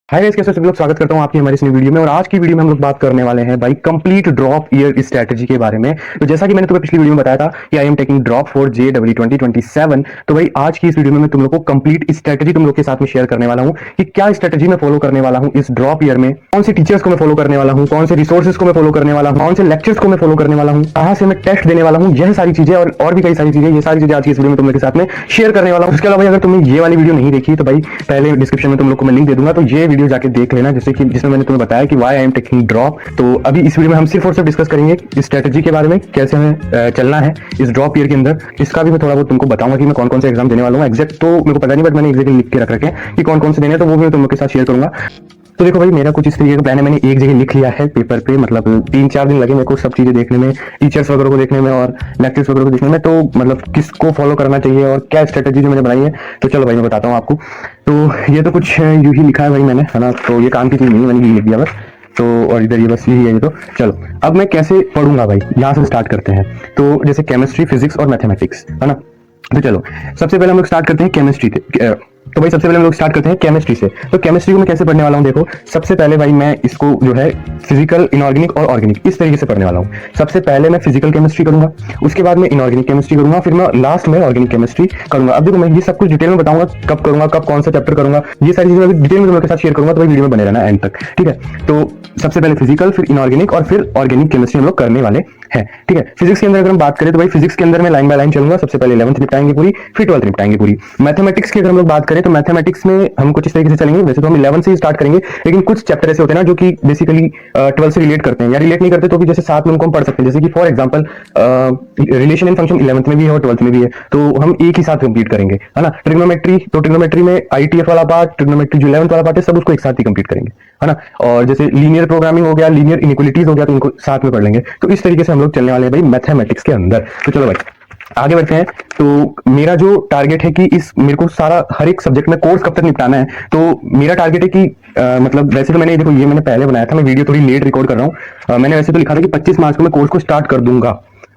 Hi guys, कैसे सभी लोग स्वागत करता हूं आपकी हमारी इस नई वीडियो में। और आज की वीडियो में हम लोग बात करने वाले हैं भाई कंप्लीट ड्रॉप ईयर स्ट्रेटजी के बारे में। तो जैसा कि मैंने तुम्हें पिछली वीडियो में बताया था कि I am taking drop for JEE 2027। तो भाई आज की इस वीडियो में मैं तुम लोग को कंप्लीट स्ट्रेटजी तुम लोग के साथ में शेयर करने वाला हूं कि क्या स्ट्रेटजी मैं फॉलो करने वाला हूं इस ड्रॉप ईयर में, कौन से टीचर्स को मैं फॉलो करने वाला हूं, कौन से रिसोर्सेज को मैं फॉलो करने वाला हूं, कौन से लेक्चर्स को मैं फॉलो करने वाला हूं, कहां से मैं टेस्ट देने वाला हूं। यह सारी चीजें और भी कई सारी चीजें, ये सारी चीजें आज की इस वीडियो में तुम लोग के साथ में शेयर करने वाला हूं। उसके अलावा अगर तुमने ये वाली वीडियो नहीं देखी तो भाई पहले डिस्क्रिप्शन में तुम लोग को मैं लिंक दे दूंगा, तो ये वीडियो जाके देख लेना, जैसे कि जिसमें मैंने तुम्हें बताया कि why I am taking drop. तो अभी इस वीडियो में हम सिर्फ और सिर्फ डिस्कस करेंगे इस स्ट्रेटजी के बारे में, कैसे हमें चलना है इस ड्रॉप ईयर के अंदर। इसका भी मैं थोड़ा बहुत तुमको बताऊंगा कि मैं कौन कौन से एग्जाम देने वाला हूँ। एग्जैक्ट तो मेरे को पता नहीं, बट मैंने एग्जैक्टली लिख के रख रखे हैं कि कौन कौन से देने हैं, तो वो भी मैं तुम लोग के साथ शेयर करूंगा। तो देखो भाई, मेरा कुछ इस तरीके का प्लान है। मैंने एक जगह लिख लिया है पेपर पे, मतलब 3-4 दिन लगे मेरे को सब चीजें देखने में, टीचर्स वगैरह को देखने में और लेक्चर्स वगैरह को देखने में। तो मतलब किसको फॉलो करना चाहिए और क्या स्ट्रेटजी जो मैंने बनाई है, तो चलो भाई मैं बताता हूँ आपको। तो ये तो कुछ यूं ही लिखा है भाई मैंने, है ना, तो ये काम की चीज नहीं है, मैंने ये लिख दिया बस। तो और इधर ये बस यही है। ये तो चलो अब मैं कैसे पढ़ूंगा भाई, यहाँ से स्टार्ट करते हैं। तो जैसे केमिस्ट्री, फिजिक्स और मैथमेटिक्स, है ना। तो चलो सबसे पहले हम लोग स्टार्ट करते हैं केमिस्ट्री से। तो भाई सबसे पहले हम लोग स्टार्ट करते हैं केमिस्ट्री से। तो केमिस्ट्री को मैं कैसे पढ़ने वाला हूँ, देखो सबसे पहले भाई मैं इसको जो है फिजिकल, इनऑर्गेनिक और ऑर्गेनिक इस तरीके से पढ़ने वाला हूँ। सबसे पहले मैं फिजिकल केमिस्ट्री करूंगा, उसके बाद मैं इनऑर्गेनिक केमिस्ट्री करूंगा, फिर मैं लास्ट में ऑर्गेनिक केमिस्ट्री करूंगा। अब देखो मैं ये सब कुछ डिटेल में बताऊंगा, कब करूंगा, कब कौन सा चैप्टर करूंगा, ये सारी चीजें डिटेल में तुम्हारे साथ शेयर करूंगा। तो भाई वीडियो में बने रहना एंड तक, ठीक है। तो सबसे पहले फिजिकल, फिर इनऑर्गेनिक और फिर ऑर्गेनिक केमिस्ट्री हम लोग करने वाले हैं, ठीक है। फिजिक्स के अंदर अगर हम बात करें तो भाई फिजिक्स के अंदर मैं लाइन बाय लाइन चलूंगा। सबसे पहले 11th निपटाएंगे पूरी, फिर 12th निपटाएंगे पूरी। मैथमेटिक्स की अगर हम लोग बात करें तो मैथमेटिक्स में हम कुछ इस तरीके से चलेंगे। वैसे तो हम 11 से ही स्टार्ट करेंगे, लेकिन कुछ चैप्टर ऐसे होते हैं ना जो कि बेसिकली 12 से रिलेट करते हैं, या रिलेट नहीं करते तो भी जैसे साथ में उनको हम पढ़ सकते हैं। जैसे कि for example relation and function 11th में भी है और 12th में भी है, तो हम एक ही साथ कंप्लीट करेंगे, है ना। ट्रिग्नोमेट्री, तो ट्रिग्नोमेट्री में ITF वाला पार्ट, ट्रिग्नोमेट्री जो 11th वाला पार्ट है, सब उसको एक साथ ही कंप्लीट करेंगे, है ना। और जैसे लीनियर प्रोग्रामिंग हो गया, लीनियर इनइक्वालिटीज हो गया, तो इनको साथ में पढ़ लेंगे। तो इस तरीके से हम लोग चलने वाले हैं भाई मैथमेटिक्स के अंदर। तो चलो भाई आगे बढ़ते हैं। तो मेरा जो टारगेट है कि इस मेरे को सारा हर एक सब्जेक्ट में कोर्स कब तक निपटाना है, तो मेरा टारगेट है कि मतलब वैसे तो मैंने देखो ये मैंने पहले बनाया था, मैं वीडियो थोड़ी लेट रिकॉर्ड कर रहा हूँ। मैंने वैसे तो लिखा था कि 25 मार्च को मैं कोर्स को स्टार्ट कर दूंगा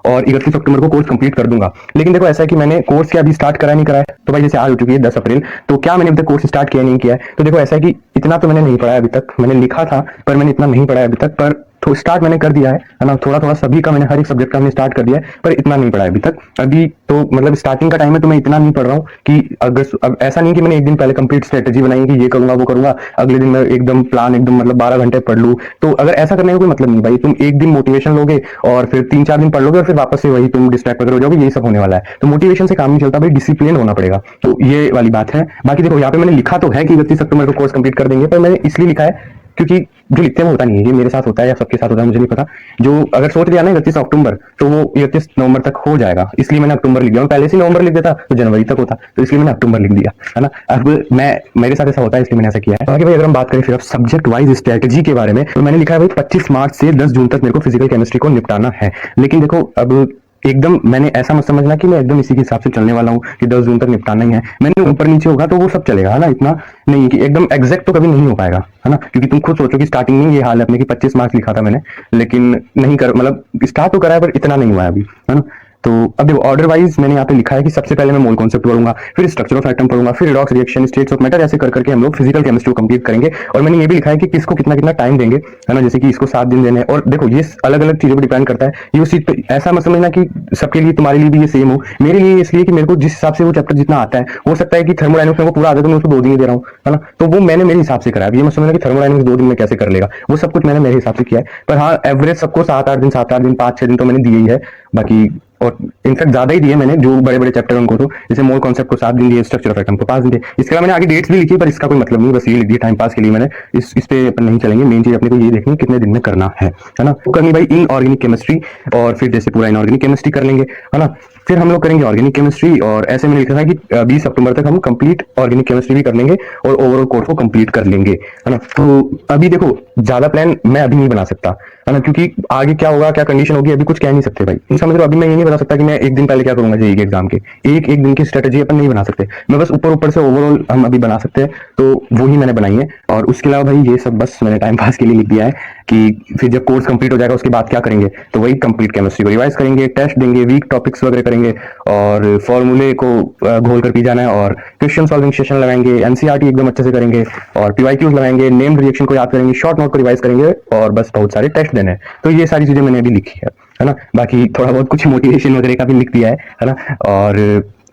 और 31 अक्टूबर को कोर्स कंप्लीट कर दूंगा। लेकिन देखो ऐसा है कि मैंने कोर्स क्या अभी स्टार्ट करा नहीं करा है। तो भाई जैसे आज हो चुकी है 10 अप्रैल, तो क्या मैंने अभी तक कोर्स स्टार्ट किया नहीं किया है। तो देखो ऐसा है कि इतना तो मैंने नहीं पढ़ा है अभी तक, मैंने लिखा था पर मैंने इतना नहीं पढ़ा है अभी तक, पर तो स्टार्ट मैंने कर दिया है ना। थोड़ा थोड़ा सभी का मैंने हर एक सब्जेक्ट का मैंने स्टार्ट कर दिया है, पर इतना नहीं पढ़ा है अभी तक। अभी तो मतलब स्टार्टिंग का टाइम है, तो मैं इतना नहीं पढ़ रहा हूँ कि अगर अब ऐसा नहीं कि मैंने एक दिन पहले कंप्लीट स्ट्रेटजी बनाई कि ये करूंगा वो करूंगा, अगले दिन मैं एकदम प्लान एकदम मतलब 12 घंटे पढ़ लूँ। तो अगर ऐसा करने का कोई मतलब नहीं भाई। तुम एक दिन मोटिवेशन लोगे और फिर 3-4 दिन पढ़ लोगे और फिर वापस से वही तुम डिस्ट्रैक्ट वगैरह हो जाओगे, यही सब होने वाला है। तो मोटिवेशन से काम नहीं चलता भाई, डिसिप्लिन होना पड़ेगा। तो ये वाली बात है। बाकी देखो यहाँ पे मैंने लिखा तो है कि 31 अक्टूबर को कोर्स कंप्लीट कर देंगे, पर मैंने इसलिए लिखा है क्योंकि जो लिखते हैं वो होता नहीं है। ये मेरे साथ होता है या सबके साथ होता है मुझे नहीं पता। जो अगर सोच लिया ना 31 अक्टूबर, तो वो 31 नवंबर तक हो जाएगा, इसलिए मैंने अक्टूबर लिख दिया। मैं पहले से नवंबर लिख देता तो जनवरी तक होता, तो इसलिए मैंने अक्टूबर लिख दिया, है ना। अब मैं मेरे साथ ऐसा होता है इसलिए मैंने ऐसा किया है। आगे भाई अगर हम बात करें फिर अब सब्जेक्ट वाइज स्ट्रेटजी के बारे में, तो मैंने लिखा है भाई 25 मार्च से 10 जून तक मेरे को फिजिकल केमिस्ट्री को निपटाना है। लेकिन देखो अब एकदम मैंने ऐसा मत समझना कि मैं एकदम इसी के हिसाब से चलने वाला हूँ कि 10 जून तक निपटाना ही है। मैंने ऊपर नीचे होगा तो वो सब चलेगा, है ना। इतना नहीं कि एकदम एग्जैक्ट तो कभी नहीं हो पाएगा, है ना, क्योंकि तुम खुद सोचो कि स्टार्टिंग में ये हाल है अपने कि 25 मार्क्स लिखा था मैंने, लेकिन नहीं कर मतलब स्टार्ट तो करा है पर इतना नहीं हुआ है अभी, है ना। तो अब देखो ऑर्डर वाइज मैंने यहाँ पे लिखा है कि सबसे पहले मैं मोल कॉन्सेप्ट पढ़ूंगा, फिर स्ट्रक्चर ऑफ एटम पढ़ूंगा, फिर redox reaction, states of matter, ऐसे कर करके हम लोग फिजिकल केमिस्ट्री को कंप्लीट करेंगे। और मैंने ये भी लिखा है कि किसको कितना कितना टाइम देंगे, है ना। जैसे कि इसको 7 दिन देने हैं। और देखो ये अलग अलग चीजों पर डिपेंड करता है। ये उस चीज पे ऐसा मत समझना कि सबके लिए तुम्हारे लिए भी ये सेम हो। मेरे लिए इसलिए कि मेरे को जिस हिसाब से वो चैप्टर जितना आता है, हो सकता है कि थर्मोडायनामिक्स में पूरा आता है तो मैं उसको 2 दिन ही दे रहा हूँ, है ना। तो वो मैंने मेरे हिसाब से करा है। ये मत समझना कि थर्मोडायनामिक्स 2 दिन में कैसे कर लेगा, वो सब कुछ मैंने मेरे हिसाब से किया है। पर हाँ एवरेज सबको 7-8 दिन 5-6 दिन तो मैंने दिए ही है। बाकी और इनफैक्ट ज्यादा ही दिए मैंने, जो बड़े बड़े चैप्टर उनको। तो जैसे मोल कॉन्सेप्ट को 7 दिन दिए, स्ट्रक्चर ऑफ एटम को 5 दिन दिए। इसके अलावा मैंने आगे डेट्स भी लिखी, पर इसका कोई मतलब नहीं, बस ये लिख दिया टाइम पास के लिए मैंने। इस पे अपन नहीं चलेंगे। मेन चीज अपने को ये देखनी है कितने दिन में करना है ना। तो करनी भाई इनऑर्गेनिक केमिस्ट्री, और फिर जैसे पूरा इनऑर्गेनिक केमिस्ट्री कर लेंगे, है ना। फिर हम लोग करेंगे ऑर्गेनिक केमिस्ट्री, और ऐसे मैंने लिखा था कि 20 अक्टूबर तक हम कंप्लीट ऑर्गेनिक केमिस्ट्री भी कर लेंगे और ओवरऑल कोर्स को कंप्लीट कर लेंगे, है ना। तो अभी देखो ज्यादा प्लान मैं अभी नहीं बना सकता, है ना, क्योंकि आगे क्या होगा क्या कंडीशन होगी अभी कुछ कह नहीं सकते भाई। समझ लो अभी मैं ये नहीं बता सकता कि मैं एक दिन पहले क्या करूंगा जेईई के एग्जाम के। एक दिन की स्ट्रेटजी अपन नहीं बना सकते। मैं बस ऊपर ऊपर से ओवरऑल हम अभी बना सकते हैं, तो वो ही मैंने बनाई है। और उसके अलावा भाई ये सब बस मैंने टाइम पास के लिए लिख दिया है कि फिर जब कोर्स कंप्लीट हो जाएगा उसके बाद क्या करेंगे, तो वही कंप्लीट केमिस्ट्री को रिवाइज करेंगे, टेस्ट देंगे, वीक टॉपिक्स वगैरह करेंगे और फॉर्मूले को घोल कर पी जाना है और क्वेश्चन सॉल्विंग सेशन लगाएंगे, एनसीईआरटी एकदम अच्छे से करेंगे और पीवाईक्यूज लगाएंगे, नेम्ड रिएक्शन को याद करेंगे, शॉर्ट नोट को रिवाइज करेंगे और बस बहुत सारे टेस्ट देने हैं। तो ये सारी चीजें मैंने अभी लिखी है ना। बाकी थोड़ा बहुत कुछ मोटिवेशन वगैरह का भी लिख दिया है ना। और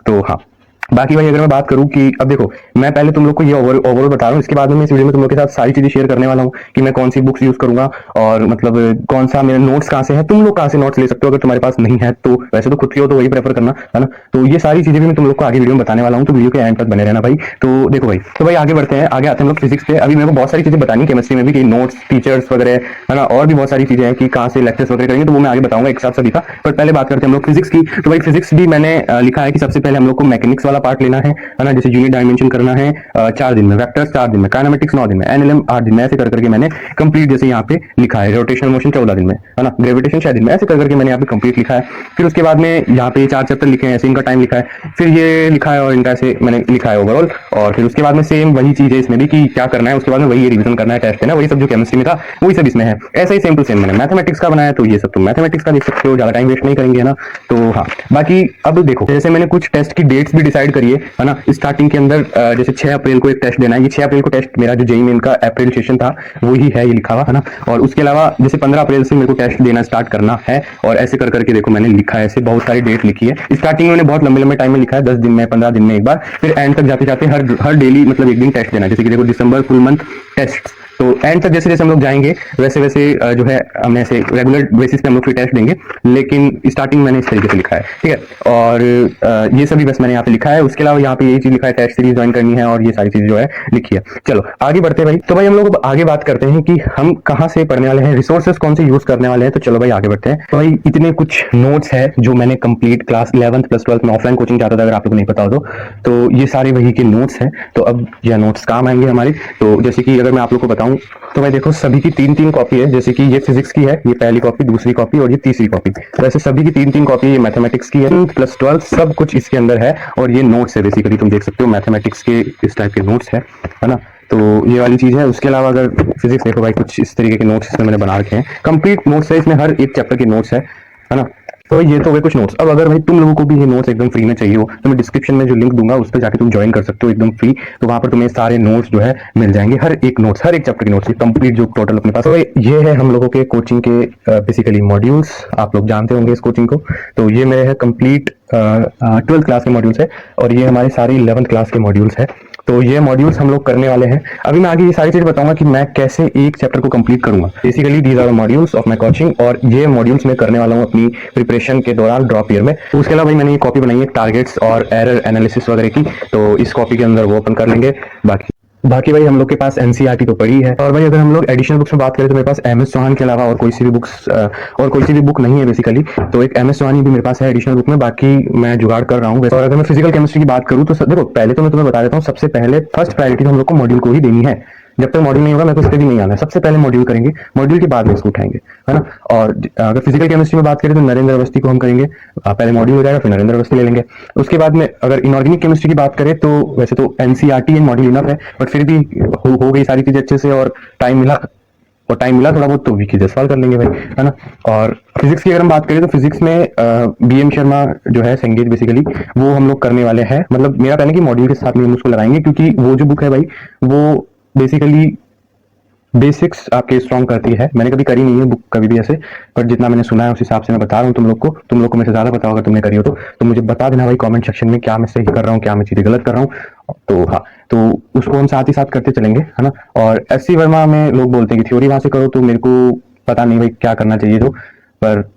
तो हाँ, बाकी भाई अगर मैं बात करूं कि अब देखो मैं पहले तुम लोग को ये ओवरऑल बता रहा हूँ, इसके बाद में मैं इस वीडियो में तुम लोग के साथ सारी चीजें शेयर करने वाला हूँ कि मैं कौन सी बुक्स यूज करूंगा और मतलब कौन सा मेरे नोट्स कहाँ से है, तुम लोग कहाँ से नोट्स ले सकते हो अगर तुम्हारे पास नहीं है तो। वैसे तो खुद की हो तो वही प्रेफर करना है ना। तो ये सारी चीजें भी मैं तुम लोग को आगे वीडियो में बताने वाला हूँ, तो वीडियो के एंड तक बने रहना भाई। तो देखो भाई, तो भाई आगे बढ़ते हैं, आगे आते हैं हम लोग फिजिक्स पे। अभी मेरे को बहुत सारी चीजें बतानी केमिस्ट्री में भी कि नोट्स, टीचर्स वगैरह है ना, और भी बहुत सारी चीजें हैं कि कहाँ से लेक्चर्स वगैरह करेंगे, तो वो मैं आगे बताऊंगा एक साथ सभी का। पर पहले बात करते हैं हम लोग फिजिक्स की। तो भाई फिजिक्स भी मैंने लिखा है कि सबसे पहले हम लोग को मैकेनिक्स वाला पार्ट लेना है ना, जैसे यूनिट डायमेंशन करना है 4 दिन में, वेक्टर्स 4 दिन में, काइनेमेटिक्स 9 दिन में, एनएलएम 8 दिन में, ऐसे कर करके मैंने कंप्लीट जैसे यहाँ पे लिखा है, रोटेशनल मोशन 14 दिन में है ना, ग्रेविटेशन 6 दिन में, ऐसे कर करके मैंने यहाँ पे कंप्लीट लिखा है। फिर उसके बाद में यहाँ पे 4 चैप्टर लिखे हैं, ऐसे इनका टाइम लिखा है, फिर ये लिखा है और इनका ऐसे मैंने लिखा है ओवरऑल। और फिर उसके बाद में सेम वही चीज है इसमें भी कि क्या करना है, उसके बाद में वही रिविजन करना है, टेस्ट है ना, वही सब जो केमिस्ट्री में था वही सब इसमें है। ऐसा ही सेम टू सेम मैंने मैथमेटिक्स का बनाया, तो ये सब तुम मैथमेटिक्स का देख सकते हो, ज्यादा टाइम वेस्ट नहीं करेंगे है ना। तो हाँ, बाकी अब देखो जैसे मैंने कुछ टेस्ट की डेट्स भी डिसाइड करी है ना। स्टार्टिंग के अंदर जैसे 6 अप्रैल को एक टेस्ट देना है, ये 6 अप्रैल को टेस्ट मेरा जो जेईई मेन का अप्रैल सेशन था वही है, ये लिखा हुआ है ना। और उसके अलावा जैसे 15 अप्रैल से मेरे को टेस्ट देना स्टार्ट करना है, और ऐसे कर करके देखो मैंने लिखा है, ऐसे बहुत सारी डेट लिखी है। स्टार्टिंग में मैंने बहुत लंबे लंबे टाइम में लिखा है, 10 दिन में, 15 दिन में एक बार, फिर एंड तक जाते जाते हर डेली मतलब एक दिन टेस्ट देना है। जैसे कि देखो दिसंबर फुल मंथ टेस्ट, तो एंड तक जैसे जैसे हम लोग जाएंगे वैसे वैसे जो है हमने ऐसे रेगुलर बेसिस पे हम लोग फिर टेस्ट देंगे, लेकिन स्टार्टिंग मैंने इस तरीके से लिखा है, ठीक है। और ये सभी बस मैंने यहाँ पे लिखा है। उसके अलावा यहाँ पे यही चीज लिखा है, टेस्ट सीरीज ज्वाइन करनी है और ये सारी चीज जो है लिखी है। चलो आगे बढ़ते हैं भाई। तो भाई हम लोग आगे बात करते हैं कि हम कहाँ से पढ़ने वाले हैं, रिसोर्सेज कौन से यूज करने वाले हैं। तो चलो भाई आगे बढ़ते हैं। तो भाई इतने कुछ नोट्स है जो मैंने complete class 11th plus 12th में ऑफलाइन कोचिंग जाता था, अगर आप लोग नहीं पता हो तो ये सारे वही के नोट्स हैं। तो अब यह नोट्स काम आएंगे हमारे। तो जैसे कि अगर मैं आप लोग को बताऊं तो भाई देखो सभी की 3-3 कॉपी है, जैसे कि ये फिजिक्स की है, ये पहली कॉपी, दूसरी कॉपी और ये तीसरी कॉपी। वैसे सभी की 3-3 कॉपी, ये मैथमेटिक्स की है, प्लस 12 सब कुछ इसके अंदर है। और ये नोट्स है बेसिकली, तुम देख सकते हो मैथमेटिक्स के इस टाइप के नोट्स है ना। तो ये वाली चीज है। उसके अलावा अगर फिजिक्स देखो भाई, कुछ इस तरीके के नोट्स इसमें मैंने बना रखे हैं, कंप्लीट नोट्स है, इसमें हर एक चैप्टर के नोट्स है ना। तो ये तो वे कुछ नोट्स। अब अगर भाई तुम लोगों को भी ये नोट्स एकदम फ्री में चाहिए हो तो मैं डिस्क्रिप्शन में जो लिंक दूंगा उस पर जाके तुम ज्वाइन कर सकते हो एकदम फ्री। तो वहां पर तुम्हें सारे नोट्स जो है मिल जाएंगे, हर एक नोट्स, हर एक चैप्टर के नोट्स कंप्लीट जो टोटल अपने पास। तो ये है हम लोगों के कोचिंग के बेसिकली मॉड्यूल्स, आप लोग जानते होंगे इस कोचिंग को। तो ये मेरे है कंप्लीट 12th क्लास के मॉड्यूल्स है और ये हमारे सारे 11th क्लास के मॉड्यूल्स है। तो ये मॉड्यूल्स हम लोग करने वाले हैं। अभी मैं आगे ये सारी चीज बताऊंगा कि मैं कैसे एक चैप्टर को कंप्लीट करूंगा। Basically these are modules of my coaching, और ये मॉड्यूल्स मैं करने वाला हूँ अपनी प्रिपरेशन के दौरान ड्रॉप ईयर में। तो उसके अलावा भाई मैंने ये कॉपी बनाई है टारगेट्स और एरर एनालिसिस वगैरह की, तो इस कॉपी के अंदर वो ओपन कर लेंगे। बाकी भाई हम लोग के पास एनसीईआरटी तो पड़ी है। और भाई अगर हम लोग एडिशनल बुक्स में बात करें तो मेरे पास एमएस चौहान के अलावा और कोई सी भी बुक नहीं है बेसिकली। तो एक एमएस चौहान भी मेरे पास है एडिशनल बुक में, बाकी मैं जुगाड़ कर रहा हूँ। और अगर मैं फिजिकल केमिस्ट्री की बात करूँ तो देखो पहले तो मैं तुम्हें बता देता हूँ, सबसे पहले फर्स्ट प्रायोरिटी तो हम लोग को मॉड्यूल को ही देनी है। जब तक मॉड्यूल नहीं होगा मैं तो उस पर भी नहीं आना है। सबसे पहले मॉड्यूल करेंगे, मॉड्यूल के बाद में इसको उठाएंगे, है ना। और अगर फिजिकल केमिस्ट्री में बात करें तो नरेंद्र अवस्थी को हम करेंगे, पहले मॉड्यूल हो जाएगा फिर नरेंद्र अवस्थी ले लेंगे। उसके बाद में अगर इनऑर्गेनिक केमिस्ट्री की बात करें तो वैसे तो एनसीईआरटी एंड मॉड्यूल इनफ है, बट फिर भी हो गई सारी चीजें अच्छे से और टाइम मिला थोड़ा बहुत तो वीके जसवाल कर लेंगे भाई, है ना। और फिजिक्स की अगर हम बात करें तो फिजिक्स में बीएम शर्मा जो है सेंगेज बेसिकली वो हम लोग करने वाले हैं। मतलब मेरा कहना है कि मॉड्यूल के साथ में हम उसको लगाएंगे, क्योंकि वो जो बुक है भाई वो बेसिकली बेसिक्स आपके स्ट्रॉन्ग करती है। मैंने कभी करी नहीं है बुक कभी भी ऐसे, पर जितना मैंने सुना है उस हिसाब से मैं बता रहा हूँ तुम लोग को मेरे से ज्यादा पता होगा, तुमने करी हो तो मुझे बता देना भाई कमेंट सेक्शन में, क्या मैं सही कर रहा हूँ, क्या मैं चीजें गलत कर रहा हूँ। तो हाँ, तो उसको हम साथ ही साथ करते चलेंगे, है ना। और एससी वर्मा में लोग बोलते हैं कि थ्योरी वहां से करो, तो मेरे को पता नहीं भाई क्या करना चाहिए तो। पर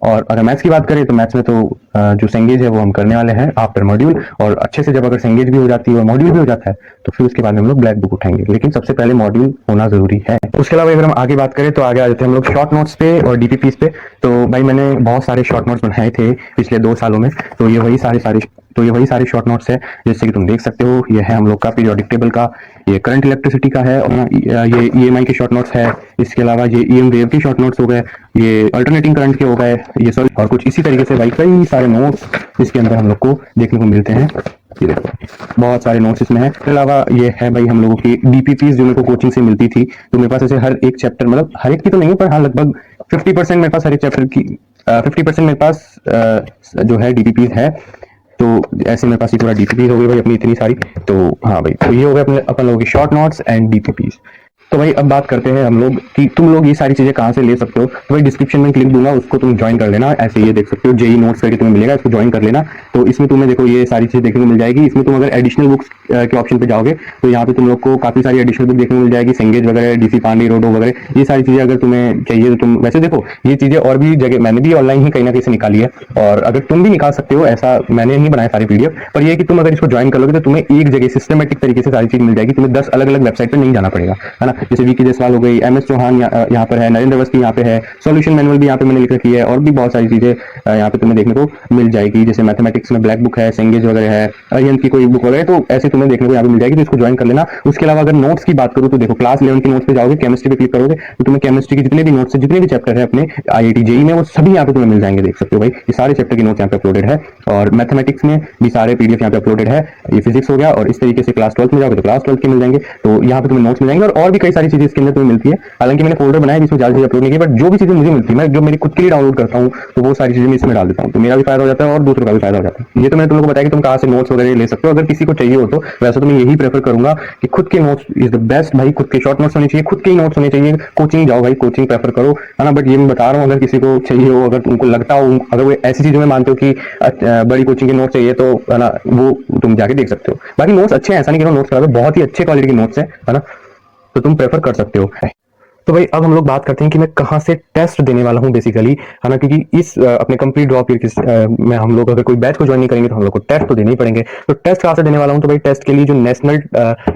और अगर मैथ्स की बात करें तो मैथ्स में तो जो सेंगेज है वो हम करने वाले हैं आफ्टर मॉड्यूल। और अच्छे से जब अगर सेंगेज भी हो जाती है और मॉड्यूल भी हो जाता है तो फिर उसके बाद में हम लोग ब्लैक बुक उठाएंगे, लेकिन सबसे पहले मॉड्यूल होना जरूरी है। उसके अलावा अगर हम आगे बात करें तो आगे आ जाते हैं हम लोग शॉर्ट नोट्स पे और डीपीपीस पे। तो भाई मैंने बहुत सारे शॉर्ट नोट्स बनाए थे पिछले 2 सालों में, तो ये वही सारे तो ये वही सारे शॉर्ट नोट्स है जैसे कि तुम देख सकते हो। ये है हम लोग का पीरियोडिक टेबल का, ये करंट इलेक्ट्रिसिटी का है, और ये ईएमआई के शॉर्ट नोट्स है। इसके अलावा ये ईएम वेव के शॉर्ट नोट्स हो गए, ये अल्टरनेटिंग करंट के हो गए, ये सॉरी, और कुछ इसी तरीके से भाई कई सारे नोट्स इसके अंदर हम लोग को देखने को मिलते हैं। ये देखो बहुत सारे नोट्स इसमें है। इसके अलावा ये है भाई हम लोगों की डीपीपीज जो मेरे को कोचिंग से मिलती थी। तो मेरे पास ऐसे हर एक चैप्टर, मतलब हर एक की तो नहीं है, पर हाँ लगभग 50% मेरे पास हर एक चैप्टर की 50% मेरे पास जो है डीपीपीज है। तो ऐसे मेरे पास ये पूरा डीपीपी हो गई भाई अपनी इतनी सारी। तो हाँ भाई, तो ये हो गए अपने अपन लोगों की शॉर्ट नोट्स एंड डीपीपीज। तो भाई अब बात करते हैं हम लोग कि तुम लोग ये सारी चीजें कहाँ से ले सकते हो। तो भाई डिस्क्रिप्शन में लिंक दूंगा, उसको तुम ज्वाइन कर लेना। ऐसे ये देख सकते हो जेई नोट्स करके तुम्हें मिलेगा, इसको ज्वाइन कर लेना। तो इसमें तुम्हें देखो ये सारी चीजें देखने को मिल जाएगी। इसमें तुम अगर एडिशनल बुक्स के ऑप्शन पे जाओगे तो यहाँ पे तुम लोग को काफी सारी एडिशनल बुक देखने को मिल जाएगी, सेंगेज वगैरह, डीसी पांडे, रोडो वगैरह। ये सारी चीजें अगर तुम्हें चाहिए तो तुम वैसे देखो ये चीजें और भी जगह मैंने भी ऑनलाइन ही कहीं ना कहीं से निकाली है, और अगर तुम भी निकाल सकते हो, ऐसा मैंने नहीं बनाया सारी पीडीएफ, पर ये कि तुम अगर इसको ज्वाइन कर लोगे तो तुम्हें एक जगह सिस्टमेटिक तरीके से सारी चीज मिल जाएगी। तुम्हें 10 अलग अलग वेबसाइट पर नहीं जाना पड़ेगा, है ना। जैसे वीके जायसवाल हो गई, एमएस चौहान यहाँ पर है, नरेंद्र अवस्थी यहाँ पे है, सॉल्यूशन मैनुअल भी यहाँ पे मैंने लिख रखी है, और भी बहुत सारी चीजें यहाँ पे तुम्हें देखने को मिल जाएगी। जैसे मैथमेटिक्स में ब्लैक बुक है, सेंगेज वगैरह है, अरिहंत की कोई बुक वगैरह, तो ऐसे तुम्हें देखने को यहाँ पे मिल जाएगी। तो इसको ज्वाइन कर लेना। उसके अलावा अगर नोट्स की बात करूँ तो देखो क्लास 11 के नोट्स पे जाओगे, केमिस्ट्री पे क्लिक करोगे तो तुम्हें केमिस्ट्री के जितने भी नोट्स है, जितने भी चैप्टर है अपने आईआईटी जेई में, वो सभी यहाँ पे तुम्हें मिल जाएंगे। देख सकते हो भाई ये सारे चैप्टर के नोट्स यहाँ पे अपलोडेड है, और मैथमेटिक्स में भी सारे पीडीएफ यहाँ पे अपलोडेड है। ये फिजिक्स हो गया, और इस तरीके से क्लास 12 में जाओगे तो क्लास 12 के मिल जाएंगे। तो यहाँ पे तुम्हें नोट्स मिल जाएंगे, और भी कई सारी चीजें इसके अंदर तुम्हें मिलती है। हालांकि मैंने फोल्डर बनाया जिसमें ज्यादा चीजें अपलोड नहीं की, बट जो भी चीजें मुझे मिलती है, मैं जो मेरी खुद के लिए डाउनलोड करता हूँ, तो वो सारी चीजें मैं इसमें डाल देता हूँ। तो मेरा भी फायदा हो जाता है और दूसरों का भी फायदा हो जाता है। ये तो मैंने तुम लोगों को बताया कि तुम कहाँ से नोट्स वगैरह ले सकते हो। अगर किसी को चाहिए हो तो वैसे तो मैं यही प्रेफर करूंगा कि खुद के नोट्स इज द बेस्ट भाई। खुद के शॉर्ट नोट्स होने चाहिए, खुद के ही नोट्स होने चाहिए। कोचिंग जाओ भाई, कोचिंग प्रेफर करो, है ना। बट ये मैं बता रहा हूँ, अगर किसी को चाहिए हो, अगर तुमको लगता हो, अगर वो ऐसी चीजों में मानते हो कि बड़ी कोचिंग के नोट्स चाहिए, तो है ना, वो तुम जाके देख सकते हो। बाकी नोट्स अच्छे हैं, ऐसा नहीं कि नोट्स खराब है, बहुत ही अच्छे क्वालिटी के नोट्स है ना। तो तुम प्रेफर कर सकते हो। तो भाई अब हम लोग बात करते हैं कि मैं कहाँ से टेस्ट देने वाला हूँ बेसिकली, है ना। क्योंकि इस अपने कंप्लीट ड्रॉप ईयर में हम लोग अगर कोई बैच को ज्वाइन नहीं करेंगे तो हम लोग को टेस्ट तो देने ही पड़ेंगे। तो टेस्ट कहाँ से देने वाला हूँ, तो भाई टेस्ट के लिए जो नेशनल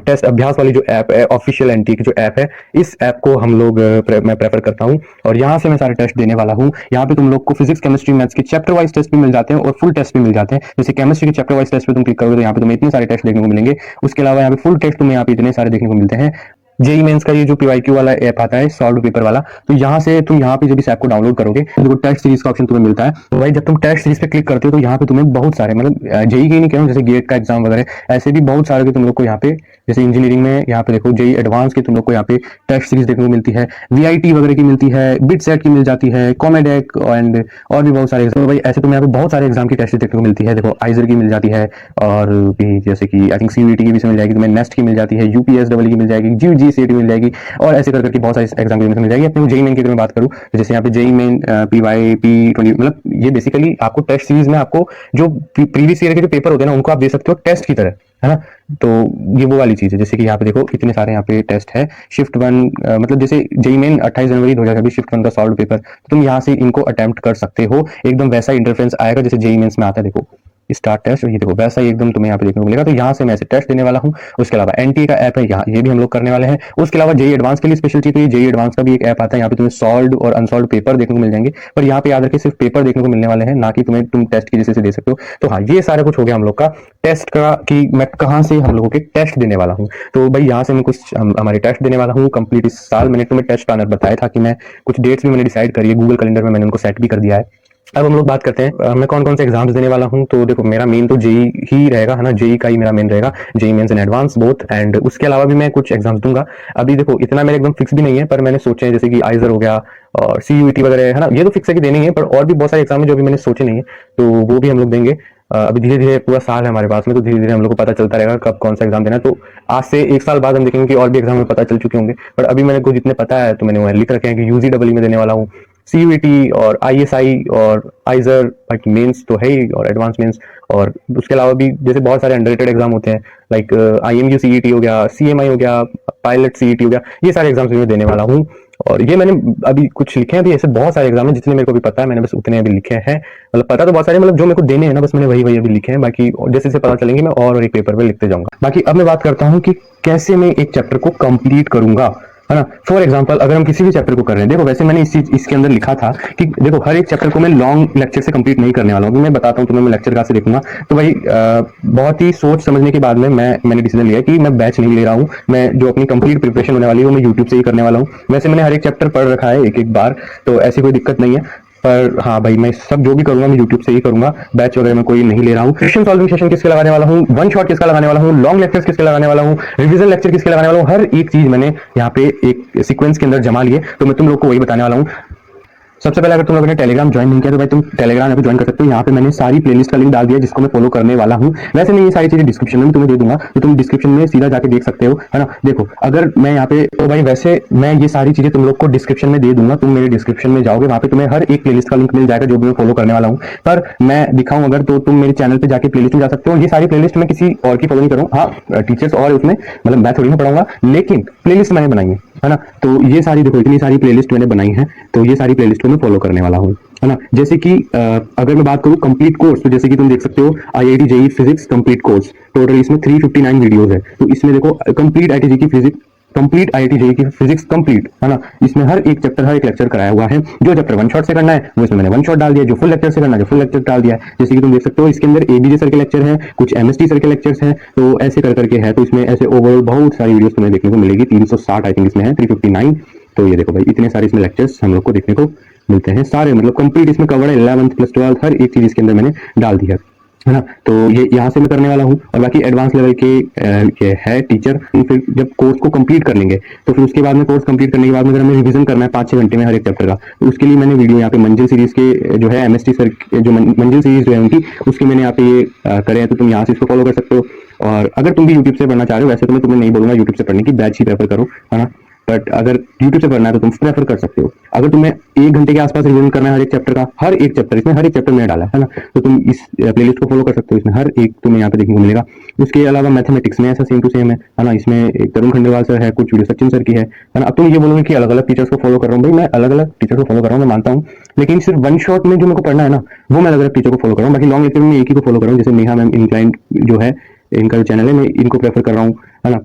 टेस्ट अभ्यास वाली जो ऐप है, ऑफिशियल एनटीए की जो ऐप है, इस ऐप को हम लोग मैं प्रेफर करता हूँ, और यहाँ से मैं सारे टेस्ट देने वाला हूँ। यहाँ पे तुम लोग को फिजिक्स, केमिस्ट्री, मैथ्स के चैप्टर वाइज टेस्ट भी मिल जाते हैं और फुल टेस्ट भी मिल जाते हैं। जैसे केमिस्ट्री के चैप्टर वाइज टेस्ट पे तुम क्लिक करोगे तो यहाँ पे तुम्हें इतने सारे टेस्ट देखने को मिलेंगे। उसके अलावा यहाँ पे फुल टेस्ट तुम्हें यहाँ पे इतने सारे देखने को मिलते हैं। जेई मेंस का ये जो पीवाईक्यू वाला ऐप आता है, सॉल्व पेपर वाला, तो यहाँ से तुम यहाँ पे जब इस ऐप को डाउनलोड करोगे तो टेस्ट सीरीज का ऑप्शन तुम्हें मिलता है। तो भाई जब तुम टेस्ट सीरीज पे क्लिक करते हो तो यहाँ पे तुम्हें बहुत सारे, मतलब जेई के नहीं कह रहा हूँ, जैसे गेट का एग्जाम वगैरह ऐसे भी बहुत सारे के तुम लोग को यहाँ पे, जैसे इंजीनियरिंग में यहाँ पे देखो जेई एडवांस की तुम लोग को यहाँ पे टेस्ट सीरीज देखने को मिलती है, वीआईटी वगैरह की मिलती है, बिट सेट की मिल जाती है, कॉमेडेक एंड और भी बहुत सारे। तो भाई ऐसे तुम्हें यहाँ पे बहुत सारे एग्जाम की टेस्ट देखने को मिलती है। देखो आइजर की मिल जाती है, और भी जैसे कि आई थिंक सीयूईटी की भी मिल जाएगी, तुम्हें नेस्ट की मिल जाती है, यूपीएसडब्ल्यू की मिल जाएगी, जीसीईटी मिल जाएगी, और ऐसे कर करके बहुत सारे एग्जाम की मिल जाएगी। अपने जेई मेन की अगर मैं बात करूं तो जैसे यहाँ पे जेई मेन PY-P20, मतलब ये बेसिकली आपको टेस्ट सीरीज में आपको जो प्रीवियस ईयर के जो पेपर होते हैं ना, उनको आप दे सकते हो टेस्ट की तरह, है ना। तो ये वो वाली चीज है। जैसे कि यहाँ पे देखो इतने सारे यहाँ पे टेस्ट है। शिफ्ट 1 मतलब जैसे जेई मेन 28 जनवरी 2026 शिफ्ट 1 का सॉल्व पेपर, तो तुम यहाँ से इनको अटेम्प्ट कर सकते हो। एकदम वैसा इंटरफेरेंस आएगा जैसे जेई मेंस में आता है। देखो स्टार्ट टेस्ट, ये देखो वैसा ही एकदम तुम्हें यहाँ पे देखने को मिलेगा। तो यहाँ से मैं ऐसे टेस्ट देने वाला हूँ। उसके अलावा एनटीए का ऐप है, यहाँ ये भी हम लोग करने वाले हैं। उसके अलावा जेई एडवांस के लिए स्पेशल चीज, तो ये जेई एडवांस का भी एक ऐप आता है। यहाँ पे तुम्हें सॉल्व और अनसॉल्व पेपर देखने को मिल जाएंगे, पर यहाँ पे याद रखिए सिर्फ पेपर देखने को मिलने वाले हैं, ना कि तुम टेस्ट की जैसे से दे सकते हो। तो हाँ, ये सारा कुछ हो गया हम लोग का टेस्ट का, कि मैं कहाँ से हम लोगों के टेस्ट देने वाला हूँ। तो भाई यहाँ से मैं कुछ हमारे टेस्ट देने वाला हूँ कंप्लीट इस साल। मैंने तुम्हें टेस्ट प्लानर बताया था कि मैं कुछ डेट्स भी मैंने डिसाइड करी है, गूगल कैलेंडर में मैंने उनको सेट भी कर दिया है। अब हम लोग बात करते हैं मैं कौन कौन से एग्जाम्स देने वाला हूं। तो देखो मेरा मेन तो जेई ही रहेगा, है ना। जेई का ही मेरा मेन रहेगा, JEE mains and advance both. And उसके अलावा भी मैं कुछ एग्जाम्स दूंगा। अभी देखो इतना मेरे एकदम फिक्स भी नहीं है, पर मैंने सोचे हैं जैसे कि आइजर हो गया और सीयूईटी वगैरह, है ना। ये तो फिक्स है कि देनी है, पर और भी बहुत सारे एग्जाम है जो भी मैंने सोचे नहीं है, तो वो भी हम लोग देंगे। अभी धीरे धीरे पूरा साल है हमारे पास में, तो धीरे धीरे हम लोग को पता चलता रहेगा कब कौन सा एग्जाम देना है। तो आज से 1 साल बाद हम देखेंगे कि और भी एग्जाम में पता चल चुके होंगे, पर अभी मैंने कुछ जितने पता है तो मैंने वह लिख रखे हैं कि यूजीडब्ल्यू में देने वाला हूँ, सीयूईटी और आईएसआई और आइजर, बाकी मेंस तो है ही, और एडवांस मेंस। और उसके अलावा भी जैसे बहुत सारे अंडररेटेड एग्जाम होते हैं, लाइक आईएमयू सीईटी हो गया, सीएमआई हो गया, पायलट सीईटी हो गया, ये सारे एग्जाम्स मैं देने वाला हूँ। और ये मैंने अभी कुछ लिखे हैं, अभी ऐसे बहुत सारे एग्जाम है जितने मेरे को भी पता है, मैंने बस उतने अभी लिखे हैं। मतलब पता तो बहुत सारे, मतलब जो मेरे को देने हैं ना, बस मैंने वही अभी लिखे हैं। बाकी जैसे जैसे पता चलेंगे मैं और एक पेपर पे लिखते जाऊंगा। बाकी अब मैं बात करता हूँ कि कैसे मैं एक चैप्टर को कंप्लीट करूंगा। है ना। फॉर एग्जांपल अगर हम किसी भी चैप्टर को कर रहे हैं, देखो वैसे मैंने इसके अंदर लिखा था कि देखो हर एक चैप्टर को मैं लॉन्ग लेक्चर से कंप्लीट नहीं करने वाला हूँ। मैं बताता हूँ तुम्हें मैं लेक्चर कहाँ से देखूंगा। तो भाई बहुत ही सोच समझने के बाद में मैंने डिसीजन लिया कि मैं बैच नहीं ले रहा हूँ। मैं जो अपनी कंप्लीट प्रिपरेशन होने वाली है वो मैं यूट्यूब से ही करने वाला हूँ। वैसे मैंने हर एक चैप्टर पढ़ रखा है एक एक बार, तो ऐसी कोई दिक्कत नहीं है। पर हाँ भाई, मैं सब जो भी करूंगा मैं यूट्यूब से ही करूंगा, बैच वगैरह में कोई नहीं ले रहा हूँ। क्वेश्चन सॉल्विंग सेशन किसके लगाने वाला हूँ, वन शॉट किसका लगाने वाला हूँ, लॉन्ग लेक्चर्स किसके लगाने वाला हूँ, रिवीजन लेक्चर किसके लगाने वाला हूँ, हर एक चीज मैंने यहाँ पे एक सीक्वेंस के अंदर जमा लिए। तो मैं तुम लोग को वही बताने वाला हूँ। सबसे पहले अगर तुम लोगों ने टेलीग्राम ज्वाइन नहीं किया तो भाई तुम टेलीग्राम ऐप ज्वाइन कर सकते हो। यहाँ पे मैंने सारी प्लेलिस्ट का लिंक डाल दिया जिसको मैं फॉलो करने वाला हूँ। वैसे मैं ये सारी चीजें डिस्क्रिप्शन में तुम्हें दे दूंगा, तो तुम डिस्क्रिप्शन में सीधा जाके देख सकते हो, है ना। देखो अगर मैं यहाँ पे, तो भाई वैसे मैं ये सारी चीजें तुम लोग को डिस्क्रिप्शन में दे दूंगा। तुम मेरे डिस्क्रिप्शन में जाओगे, वहाँ पे तुम्हें हर एक प्लेलिस्ट का लिंक मिल जाएगा जो भी मैं फॉलो करने वाला हूँ। पर मैं दिखाऊं अगर, तो तुम मेरे चैनल पे जाके प्लेलिस्ट में जा सकते हो। ये सारी प्लेलिस्ट मैं किसी और की फॉलो नहीं करूँ। हाँ, टीचर्स और उसमें मतलब मैं थोड़ी ना पढ़ाऊंगा, लेकिन प्लेलिस्ट मैंने बनाई है ना। तो ये सारी देखो इतनी सारी प्लेलिस्ट मैंने बनाई है, तो ये सारी प्लेलिस्ट को मैं फॉलो करने वाला हूँ, है ना। जैसे कि अगर मैं बात करूँ कंप्लीट कोर्स, तो जैसे कि तुम देख सकते हो IIT JEE physics complete course, total इसमें 359 वीडियोस है। तो इसमें देखो कंप्लीट IIT JEE की फिजिक्स, कंप्लीट IIT JEE की फिजिक्स कंप्लीट, है ना। इसमें हर एक चैप्टर हर एक लेक्चर कराया हुआ है। जो चैप्टर वन शॉट से करना है वो इसमें मैंने वन शॉट डाल दिया, जो फुल लेक्चर से करना है जो फुल लेक्चर डाल दिया है। जैसे कि तुम देख सकते हो इसके अंदर ABJ सर के लेक्चर है, कुछ MST सर के लेक्चर्स हैं, तो ऐसे कर करके है। तो इसमें ऐसे ओवरऑल बहुत सारी वीडियोस तुम्हें देखने को मिलेगी। 360 आई थिंक इसमें है, 359। तो ये देखो भाई इतने सारे इसमें लेक्चर्स हम लोग को देखने को मिलते हैं सारे, मतलब कंप्लीट इसमें कवर है। 11th प्लस 12th हर एक चीज इसके अंदर मैंने डाल दी है ना। तो ये यहाँ से मैं करने वाला हूँ। और बाकी एडवांस लेवल के ये है टीचर। फिर जब कोर्स को कंप्लीट कर लेंगे तो फिर उसके बाद में, कोर्स कंप्लीट करने के बाद में अगर हमें रिवीजन करना है 5-6 घंटे में हर एक चैप्टर का, तो उसके लिए मैंने वीडियो यहाँ पे मंजिल सीरीज के जो है MST सर जो मंजिल सीरीज जो है उनकी, उसके मैंने यहाँ पे ये करे हैं। तो तुम यहाँ से इसको फॉलो कर सकते हो। और अगर तुम भी यूट्यूब से पढ़ना चाह रहे हो, वैसे तो मैं तुम्हें नहीं बोलूंगा यूट्यूब से पढ़ने की, बैच ही प्रेफर करो, है ना। बट अगर यूट्यूब से पढ़ना है तो तुम प्रेफर कर सकते हो। अगर तुम्हें 1 घंटे के आसपास रिवीजन करना है हर एक चैप्टर का, हर एक चैप्टर, इसमें हर एक चैप्टर मैंने डाला है ना, तो तुम इस प्लेलिस्ट को फॉलो कर सकते हो। इसमें हर एक तुम्हें यहाँ पे देखने को मिलेगा। उसके अलावा मैथमेटिक्स में ऐसा सेम टू सेम है ना। इसमें एक तरुण खंडेलवाल सर है, कुछ वीडियो सचिन सर की है ना। अब तुम ये बोलोगे कि अलग अलग टीचर्स को फॉलो कर रहा हूँ, भाई मैं अलग अलग टीचर को फॉलो कर रहा हूँ, मैं मानता हूँ, लेकिन सिर्फ वन शॉट में जो मेरे को पढ़ना है ना, वो मैं अलग अलग टीचर को फॉलो कर रहा हूँ। बाकी लॉन्ग लेक्चर में एक ही को फॉलो कर रहा हूँ, जैसे नेहा मैम इंक्लाइंड जो है, इनका जो चैनल है, मैं इनको प्रेफर कर रहा हूँ, है ना।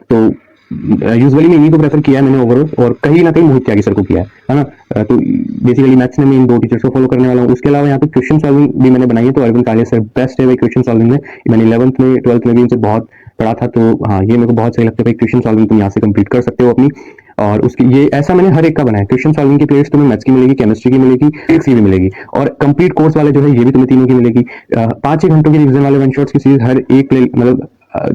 तो यूजुअली मैं इन्हीं को प्रेफर किया है मैंने ओवरऑल, और कहीं ना कहीं मोहित त्यागी सर को किया है ना। तो बेसिकली मैथ्स में मैं इन 2 टीचर्स को फॉलो करने वाला हूँ। उसके अलावा यहाँ पे क्वेश्चन सॉल्विंग भी मैंने बनाई है, तो अरविंद कालिया सर बेस्ट है भाई क्वेश्चन सॉल्विंग में। मैंने 11th में 12th में भी इनसे बहुत पढ़ा था, तो हाँ ये मेरे को बहुत सही लगता है भाई। क्वेश्चन सॉल्विंग तुम यहाँ से कंप्लीट कर सकते हो अपनी। और उसकी ये ऐसा मैंने हर एक का बनाया। क्वेश्चन सॉल्विंग की प्लेलिस्ट तुम्हें मैथ्स की मिलेगी, केमिस्ट्री की मिलेगी, फिजिक्स की भी मिलेगी, और कंप्लीट कोर्स वाले जो है ये भी तुम्हें तीनों की मिलेगी। 5-6 घंटों की रिवीजन वाले वन शॉट्स की सीरीज हर एक मतलब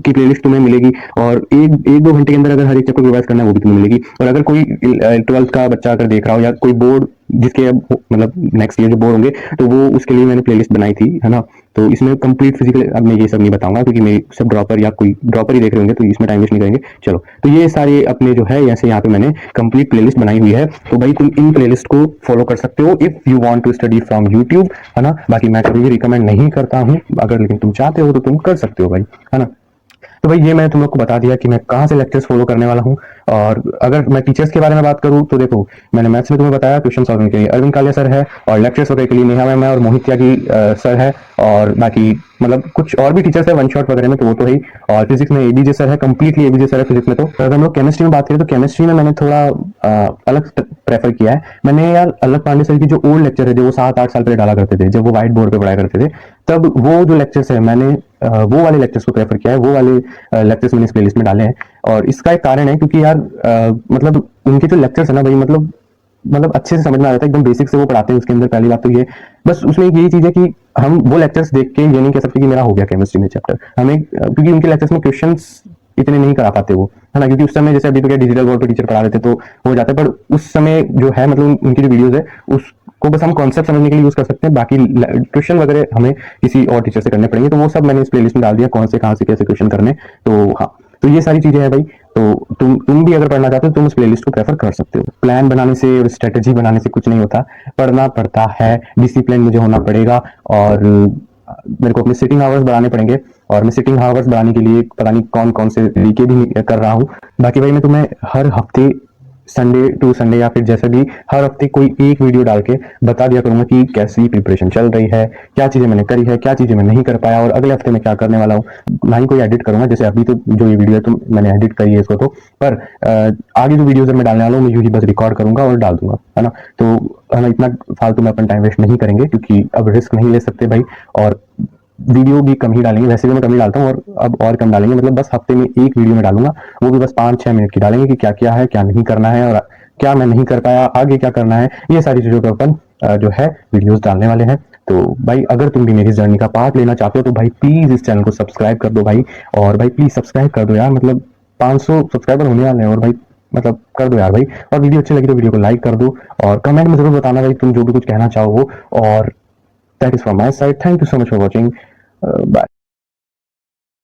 की प्लेलिस्ट तुम्हें मिलेगी। और एक 2 घंटे के अंदर अगर हर एक चैप्टर रिवाइज करना है वो भी तुम्हें मिलेगी। और अगर कोई 12th का बच्चा अगर देख रहा हो, या कोई बोर्ड जिसके अब मतलब नेक्स्ट ईयर जो बोर्ड होंगे, तो वो उसके लिए मैंने प्लेलिस्ट बनाई थी, है ना। तो इसमें कंप्लीट फिजिकल, अब मैं ये सब नहीं बताऊंगा क्योंकि मेरी सब ड्रॉपर या कोई ड्रॉपर ही देख रहे होंगे, तो इसमें टाइम वेस्ट नहीं करेंगे। चलो, तो ये सारे अपने जो है ऐसे यहाँ पे मैंने कंप्लीट प्लेलिस्ट बनाई हुई है। तो भाई तुम इन प्लेलिस्ट को फॉलो कर सकते हो if you want to study from YouTube, है ना। बाकी मैं कभी भी रिकमेंड नहीं करता हूँ, अगर लेकिन तुम चाहते हो तो तुम कर सकते हो भाई, है ना। तो भाई ये मैंने तुम लोग को बता दिया कि मैं कहाँ से लेक्चर्स फॉलो करने वाला हूँ। और अगर मैं टीचर्स के बारे में बात करूँ तो देखो, मैंने मैथ्स में तुम्हें बताया क्वेश्चन सॉल्विंग के लिए अरविंद कालिया सर है, और लेक्चर्स वगैरह के लिए नेहा मैम है और मोहित त्यागी सर है, और बाकी मतलब कुछ और भी टीचर्स है वन शॉट वगैरह में, तो वो तो ही। और फिजिक्स में ABJ सर है, कंप्लीटली ABJ सर है फिजिक्स में। तो अगर हम लोग केमिस्ट्री में बात करें तो केमिस्ट्री में मैंने थोड़ा अलग प्रेफर किया है। मैंने यार अलग पांडे सर की जो ओल्ड लेक्चर है, जो वो 7-8 साल पहले डाला करते थे, जब वो व्हाइट बोर्ड पे पढ़ाया करते थे, तब वो जो लेक्चर्स है मैंने वो वाले लेक्चर्स को प्रेफर किया है। वो वाले लेक्चर्स मैंने इस प्लेलिस्ट में डाले हैं। और इसका एक कारण है क्योंकि यार मतलब उनके जो लेक्चर्स है ना भाई, मतलब अच्छे से समझ में आ जाता है, एकदम बेसिक से वो पढ़ाते हैं। उसके अंदर पहली बात तो ये, बस उसमें एक यही चीज है कि हम वो लेक्चर्स देख के ये नहीं कह सकते कि मेरा हो गया केमिस्ट्री में चैप्टर, हमें क्योंकि उनके लेक्चर्स में क्वेश्चंस इतने नहीं करा पाते वो, है ना। क्योंकि उस समय जैसे अभी तो क्या डिजिटल बोर्ड पे टीचर पढ़ा रहे थे तो हो जाता है, पर उस समय जो है मतलब उनकी जो वीडियोस है उसको बस हम कॉन्सेप्ट समझने के लिए यूज कर सकते हैं। बाकी क्वेश्चन वगैरह हमें किसी और टीचर से करने पड़ेंगे, तो वो सब मैंने इस प्लेलिस्ट में डाल दिया, कौन से कहाँ से कैसे क्वेश्चन करने। तो हाँ, तो ये सारी चीजें हैं भाई। तो तुम भी अगर पढ़ना चाहते हो तुम उस प्लेलिस्ट को प्रेफर कर सकते हो। प्लान बनाने से और स्ट्रेटेजी बनाने से कुछ नहीं होता, पढ़ना पड़ता है, डिसिप्लिन मुझे होना पड़ेगा, और मेरे को अपने सिटिंग आवर्स बढ़ाने पड़ेंगे। और मैं सिटिंग आवर्स बढ़ाने के लिए पता नहीं कौन कौन से तरीके भी कर रहा हूँ। बाकी भाई मैं तुम्हें हर हफ्ते संडे टू संडे या फिर जैसे भी हर हफ्ते कोई एक वीडियो डाल के बता दिया करूंगा कि कैसी प्रिपरेशन चल रही है, क्या चीज़ें मैंने करी है, क्या चीज़ें मैं नहीं कर पाया और अगले हफ्ते में क्या करने वाला हूँ। ना ही कोई एडिट करूंगा, जैसे अभी तो जो ये वीडियो है तो मैंने एडिट करी है इसको, तो पर आगे जो वीडियोज मैं डालने वाला हूँ मैं यूं ही बस रिकॉर्ड करूंगा और डाल दूंगा, है ना। तो है ना, इतना फालतू में अपन टाइम वेस्ट नहीं करेंगे क्योंकि अब रिस्क नहीं ले सकते भाई। और वीडियो भी कम ही डालेंगे, वैसे भी मैं कम ही डालता हूँ और अब और कम डालेंगे, मतलब बस हफ्ते में एक वीडियो में डालूंगा, वो भी बस 5-6 मिनट की डालेंगे कि क्या क्या है, क्या नहीं करना है और क्या मैं नहीं कर पाया, आगे क्या करना है, ये सारी चीजों पर अपन जो है वीडियोस डालने वाले हैं। तो भाई अगर तुम भी मेरी जर्नी का पार्ट लेना चाहते हो तो भाई प्लीज इस चैनल को सब्सक्राइब कर दो भाई। और भाई प्लीज सब्सक्राइब कर दो यार, मतलब 500 सब्सक्राइबर होने वाले हैं और भाई मतलब कर दो यार भाई। और वीडियो अच्छी लगी तो वीडियो को लाइक कर दो और कमेंट में जरूर बताना भाई तुम जो भी कुछ कहना चाहो वो। और that is from my side, thank you so much for watching, bye.